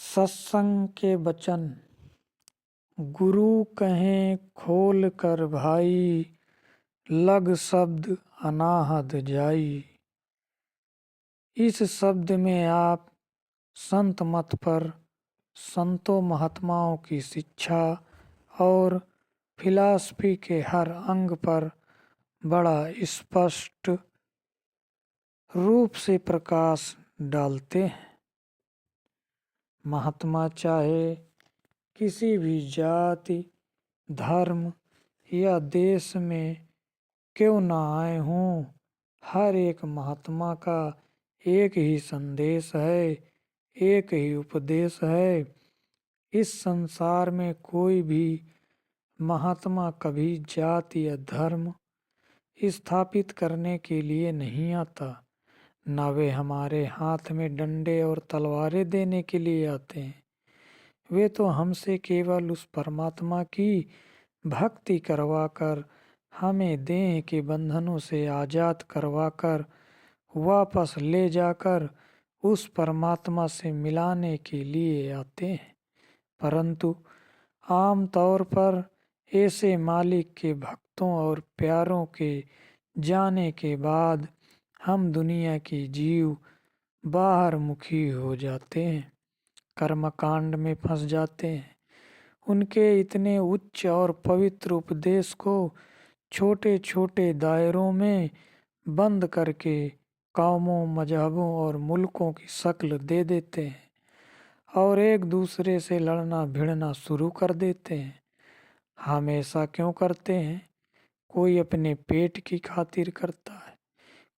सत्संग के वचन गुरु कहें खोल कर भाई, लग शब्द अनाहद जाई। इस शब्द में आप संत मत पर संतों महात्माओं की शिक्षा और फिलॉसफी के हर अंग पर बड़ा स्पष्ट रूप से प्रकाश डालते हैं। महात्मा चाहे किसी भी जाति, धर्म या देश में क्यों ना आए हों, हर एक महात्मा का एक ही संदेश है, एक ही उपदेश है। इस संसार में कोई भी महात्मा कभी जाति या धर्म स्थापित करने के लिए नहीं आता, ना वे हमारे हाथ में डंडे और तलवारें देने के लिए आते हैं। वे तो हमसे केवल उस परमात्मा की भक्ति करवाकर, हमें देह के बंधनों से आजाद करवाकर, वापस ले जाकर उस परमात्मा से मिलाने के लिए आते हैं। परंतु आम तौर पर ऐसे मालिक के भक्तों और प्यारों के जाने के बाद हम दुनिया की जीव बाहर मुखी हो जाते हैं, कर्मकांड में फंस जाते हैं। उनके इतने उच्च और पवित्र उपदेश को छोटे छोटे दायरों में बंद करके कौमों, मजहबों और मुल्कों की शक्ल दे देते हैं और एक दूसरे से लड़ना भिड़ना शुरू कर देते हैं। हम ऐसा क्यों करते हैं? कोई अपने पेट की खातिर करता है,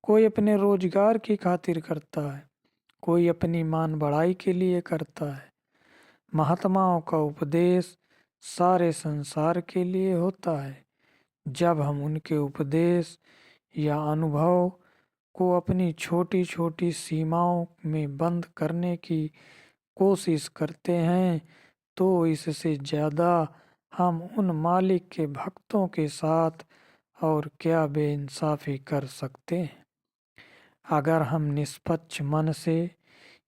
कोई अपने रोजगार की खातिर करता है, कोई अपनी मान बढ़ाई के लिए करता है। महात्माओं का उपदेश सारे संसार के लिए होता है। जब हम उनके उपदेश या अनुभव को अपनी छोटी छोटी सीमाओं में बंद करने की कोशिश करते हैं, तो इससे ज़्यादा हम उन मालिक के भक्तों के साथ और क्या बेइंसाफी कर सकते हैं। अगर हम निष्पक्ष मन से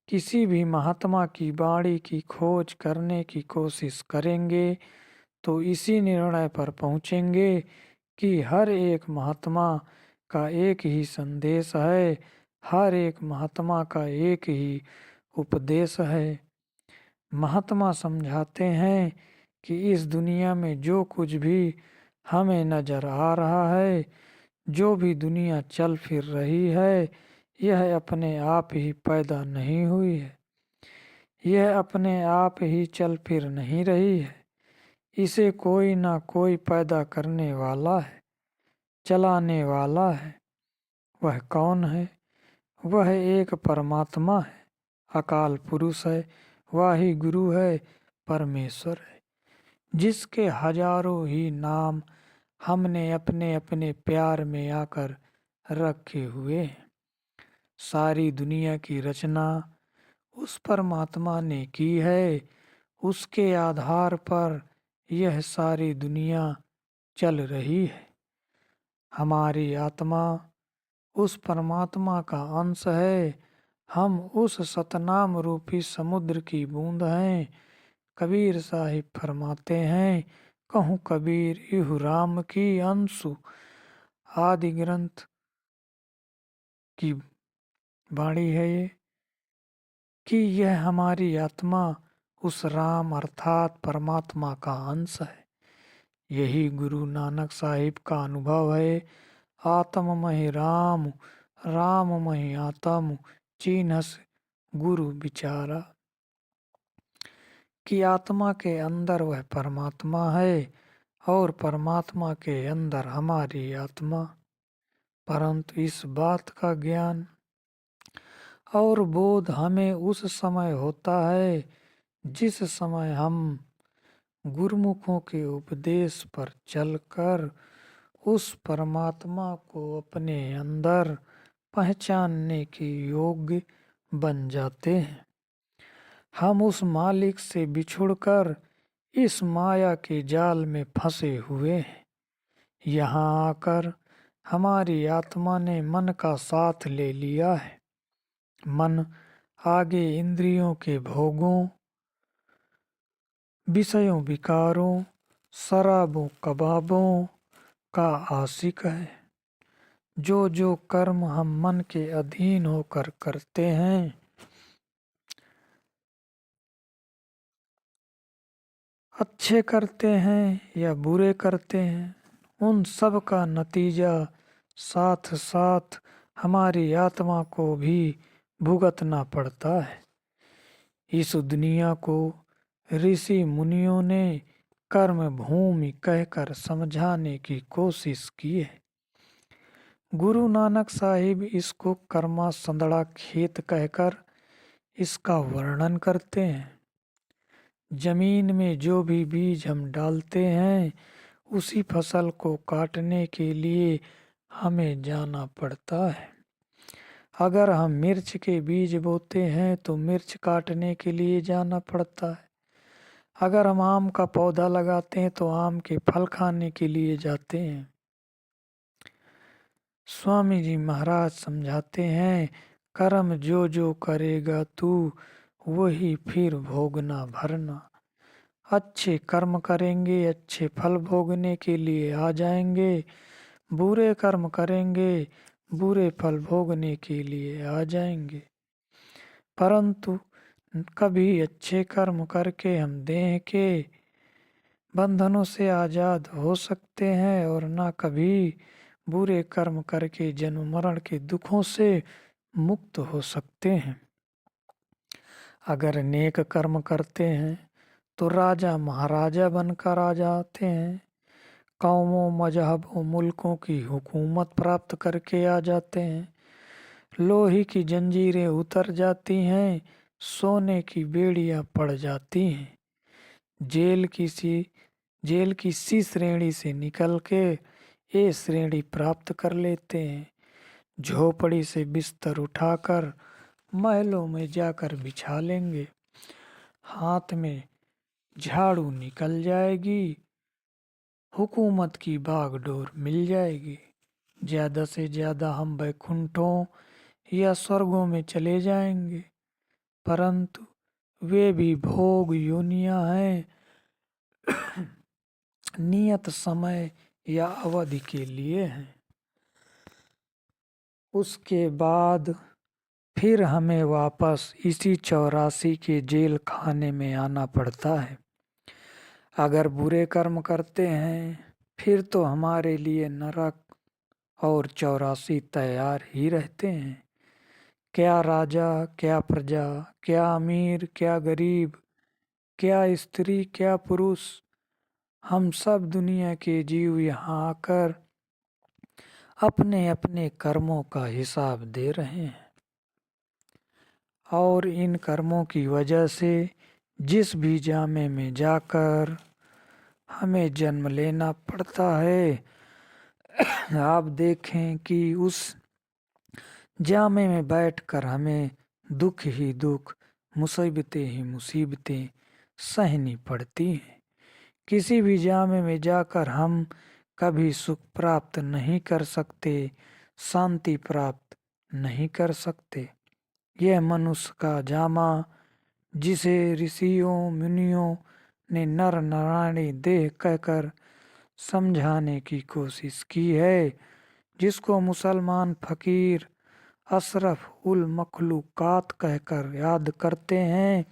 किसी भी महात्मा की वाणी की खोज करने की कोशिश करेंगे, तो इसी निर्णय पर पहुंचेंगे कि हर एक महात्मा का एक ही संदेश है, हर एक महात्मा का एक ही उपदेश है। महात्मा समझाते हैं कि इस दुनिया में जो कुछ भी हमें नजर आ रहा है, जो भी दुनिया चल फिर रही है, यह अपने आप ही पैदा नहीं हुई है, यह अपने आप ही चल फिर नहीं रही है। इसे कोई ना कोई पैदा करने वाला है, चलाने वाला है। वह कौन है? वह एक परमात्मा है, अकाल पुरुष है, वाही गुरु है, परमेश्वर है, जिसके हजारों ही नाम हमने अपने अपने प्यार में आकर रखे हुए हैं। सारी दुनिया की रचना उस परमात्मा ने की है, उसके आधार पर यह सारी दुनिया चल रही है। हमारी आत्मा उस परमात्मा का अंश है, हम उस सतनाम रूपी समुद्र की बूंद हैं। कबीर साहिब फरमाते हैं, कहूँ कबीर इहु राम की अंशु। आदि ग्रंथ की वाणी है ये कि यह हमारी आत्मा उस राम अर्थात परमात्मा का अंश है। यही गुरु नानक साहिब का अनुभव है। आत्ममहि राम, राममहि आत्म, चीन्हस गुरु विचारा। कि आत्मा के अंदर वह परमात्मा है और परमात्मा के अंदर हमारी आत्मा। परंतु इस बात का ज्ञान और बोध हमें उस समय होता है जिस समय हम गुरुमुखों के उपदेश पर चलकर उस परमात्मा को अपने अंदर पहचानने के योग्य बन जाते हैं। हम उस मालिक से बिछुड़कर इस माया के जाल में फंसे हुए हैं। यहाँ आकर हमारी आत्मा ने मन का साथ ले लिया है। मन आगे इंद्रियों के भोगों विषयों विकारों शराबों कबाबों का आशिक है। जो जो कर्म हम मन के अधीन होकर करते हैं, अच्छे करते हैं या बुरे करते हैं, उन सब का नतीजा साथ साथ हमारी आत्मा को भी भुगतना पड़ता है। इस दुनिया को ऋषि मुनियों ने कर्म भूमि कहकर समझाने की कोशिश की है। गुरु नानक साहिब इसको कर्मा संदड़ा खेत कहकर इसका वर्णन करते हैं। जमीन में जो भी बीज हम डालते हैं, उसी फसल को काटने के लिए हमें जाना पड़ता है। अगर हम मिर्च के बीज बोते हैं तो मिर्च काटने के लिए जाना पड़ता है। अगर हम आम का पौधा लगाते हैं तो आम के फल खाने के लिए जाते हैं। स्वामी जी महाराज समझाते हैं, कर्म जो जो करेगा तू वही फिर भोगना भरना। अच्छे कर्म करेंगे, अच्छे फल भोगने के लिए आ जाएंगे। बुरे कर्म करेंगे, बुरे फल भोगने के लिए आ जाएंगे। परंतु कभी अच्छे कर्म करके हम देह के बंधनों से आजाद हो सकते हैं और ना कभी बुरे कर्म करके जन्म मरण के दुखों से मुक्त हो सकते हैं। अगर नेक कर्म करते हैं तो राजा महाराजा बनकर आ जाते हैं। कौमों मजहबों मुल्कों की हुकूमत प्राप्त करके आ जाते हैं। लोहे की जंजीरें उतर जाती हैं, सोने की बेड़ियां पड़ जाती हैं। जेल की सी श्रेणी से निकल के ए श्रेणी प्राप्त कर लेते हैं। झोपड़ी से बिस्तर उठाकर महलों में जाकर बिछा लेंगे। हाथ में झाड़ू निकल जाएगी, हुकूमत की बागडोर मिल जाएगी। ज्यादा से ज्यादा हम बैकुंठों या स्वर्गों में चले जाएंगे। परंतु वे भी भोग योनियां हैं, नियत समय या अवधि के लिए हैं। उसके बाद फिर हमें वापस इसी 84 के जेल खाने में आना पड़ता है। अगर बुरे कर्म करते हैं फिर तो हमारे लिए नरक और 84 तैयार ही रहते हैं। क्या राजा, क्या प्रजा, क्या अमीर, क्या गरीब, क्या स्त्री, क्या पुरुष, हम सब दुनिया के जीव यहाँ आकर अपने अपने कर्मों का हिसाब दे रहे हैं। और इन कर्मों की वजह से जिस भी जामे में जाकर हमें जन्म लेना पड़ता है, आप देखें कि उस जामे में बैठकर हमें दुख ही दुख, मुसीबतें ही मुसीबतें सहनी पड़ती हैं। किसी भी जामे में जाकर हम कभी सुख प्राप्त नहीं कर सकते, शांति प्राप्त नहीं कर सकते। यह मनुष्य का जामा जिसे ऋषियों मुनियों ने नर नारायणी देह कहकर समझाने की कोशिश की है, जिसको मुसलमान फकीर अशरफ उल मखलूकात कहकर याद करते हैं,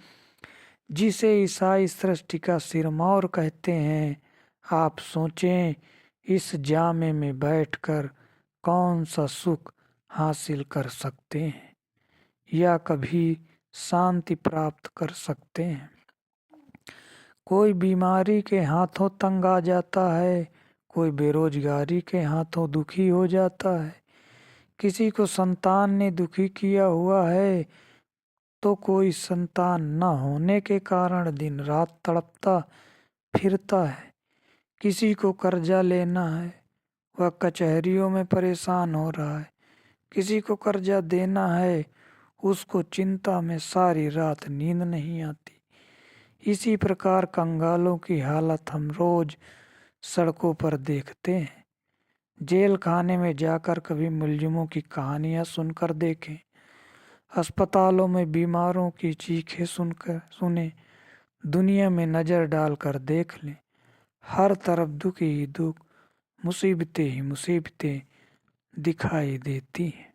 जिसे ईसाई सृष्टि का सिरमौर कहते हैं। आप सोचें, इस जामे में बैठकर कौन सा सुख हासिल कर सकते हैं या कभी शांति प्राप्त कर सकते हैं। कोई बीमारी के हाथों तंग आ जाता है, कोई बेरोजगारी के हाथों दुखी हो जाता है, किसी को संतान ने दुखी किया हुआ है तो कोई संतान न होने के कारण दिन रात तड़पता फिरता है। किसी को कर्जा लेना है, वह कचहरियों में परेशान हो रहा है। किसी को कर्जा देना है, उसको चिंता में सारी रात नींद नहीं आती। इसी प्रकार कंगालों की हालत हम रोज सड़कों पर देखते हैं। जेल खाने में जाकर कभी मुलजिमों की कहानियां सुनकर देखें, अस्पतालों में बीमारों की चीखें सुने दुनिया में नज़र डालकर देख लें, हर तरफ दुख ही दुख, मुसीबतें ही मुसीबतें दिखाई देती हैं।